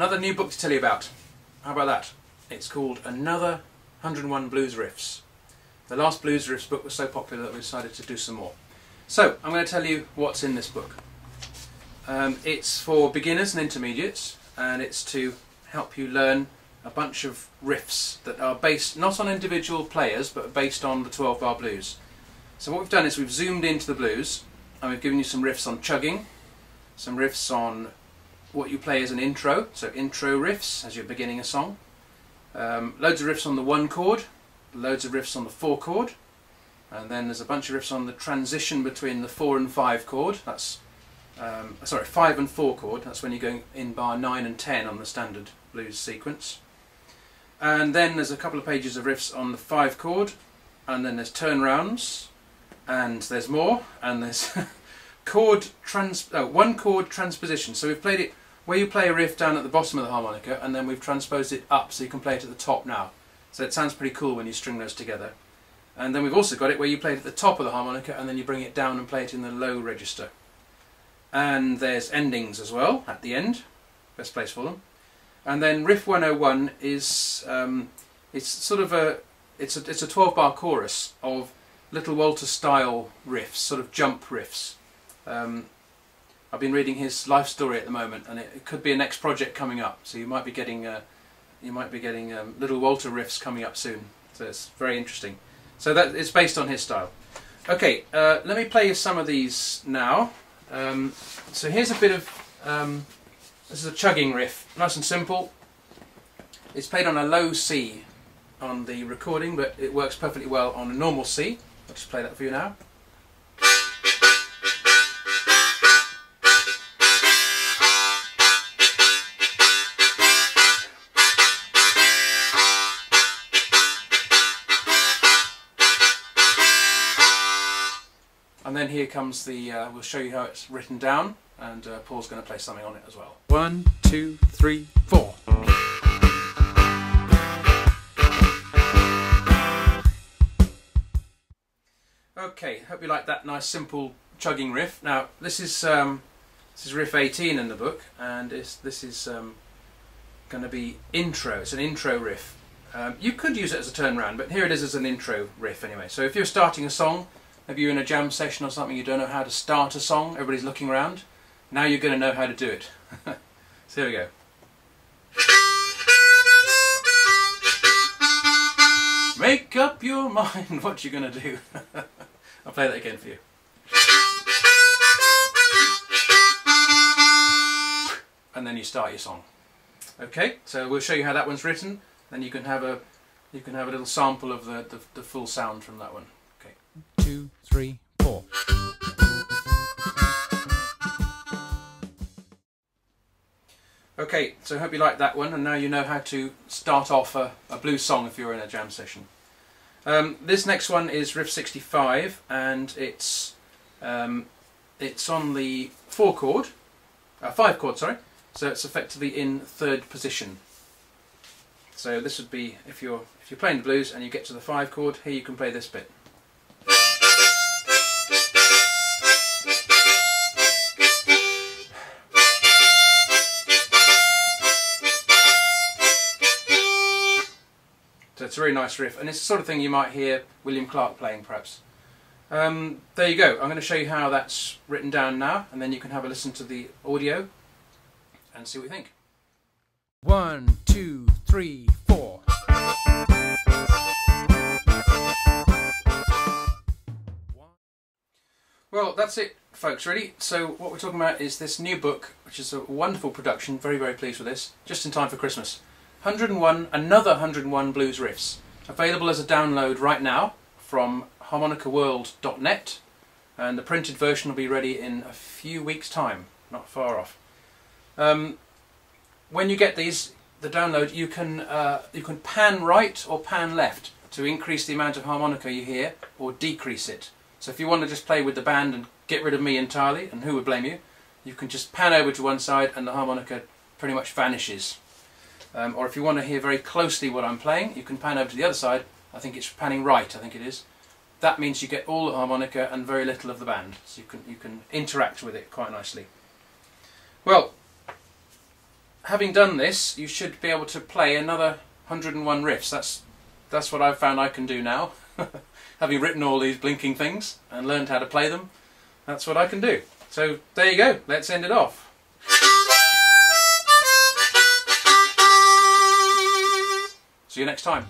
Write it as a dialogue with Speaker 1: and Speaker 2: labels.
Speaker 1: another new book to tell you about. How about that? It's called Another 101 Blues Riffs. The last Blues Riffs book was so popular that we decided to do some more. So, I'm going to tell you what's in this book. It's for beginners and intermediates, and it's to help you learn a bunch of riffs that are based not on individual players, but based on the 12-bar blues. So what we've done is we've zoomed into the blues, and we've given you some riffs on chugging, some riffs on what you play as an intro, so intro riffs as you're beginning a song, loads of riffs on the 1 chord, loads of riffs on the 4 chord, and then there's a bunch of riffs on the transition between the 4 and 5 chord. That's 5 and 4 chord. That's when you're going in bar 9 and 10 on the standard blues sequence. And then there's a couple of pages of riffs on the 5 chord, and then there's turnarounds, and there's more, and there's 1 chord transposition. So we've played it where you play a riff down at the bottom of the harmonica, and then we've transposed it up so you can play it at the top now. So it sounds pretty cool when you string those together. And then we've also got it where you play it at the top of the harmonica and then you bring it down and play it in the low register. And there's endings as well at the end, best place for them. And then riff 101 is it's sort of a 12-bar chorus of Little Walter style riffs, sort of jump riffs. I've been reading his life story at the moment, and it could be a next project coming up. So you might be getting Little Walter riffs coming up soon. So it's very interesting. So that it's based on his style. Okay, let me play you some of these now. So here's a bit of this is a chugging riff, nice and simple. It's played on a low C on the recording, but it works perfectly well on a normal C. I'll just play that for you now. And then here comes the, we'll show you how it's written down, and Paul's going to play something on it as well. 1, 2, 3, 4. Okay, hope you like that nice simple chugging riff. Now this is riff 18 in the book, and this is going to be intro. It's an intro riff. You could use it as a turnaround, but here it is as an intro riff anyway. So if you're starting a song, maybe you're in a jam session or something, you don't know how to start a song, everybody's looking around, now you're going to know how to do it. So here we go. Make up your mind what you're going to do. I'll play that again for you. And then you start your song. Okay, so we'll show you how that one's written, then you can have a little sample of the full sound from that one. 2, 3, 4. Okay, so I hope you liked that one, and now you know how to start off a blues song if you're in a jam session. This next one is riff 65, and it's on the 5 chord, sorry. So it's effectively in 3rd position. So this would be if you're playing the blues and you get to the 5 chord, here you can play this bit. So it's a very nice riff, and it's the sort of thing you might hear William Clark playing perhaps. There you go. I'm going to show you how that's written down now, and then you can have a listen to the audio and see what you think. 1, 2, 3, 4. Well, that's it, folks, really. So what we're talking about is this new book, which is a wonderful production, very, very pleased with this, just in time for Christmas. Another 101 Blues Riffs, available as a download right now from harmonicaworld.net, and the printed version will be ready in a few weeks' time, not far off. When you get these, the download, you can pan right or pan left to increase the amount of harmonica you hear, or decrease it. So if you want to just play with the band and get rid of me entirely, and who would blame you, you can just pan over to one side and the harmonica pretty much vanishes. Or if you want to hear very closely what I'm playing, you can pan over to the other side. I think it's panning right, I think it is. That means you get all the harmonica and very little of the band, so you can interact with it quite nicely. Well, having done this, you should be able to play another 101 riffs. That's what I've found I can do now. Having written all these blinking things and learned how to play them, that's what I can do. So there you go, let's end it off. See you next time.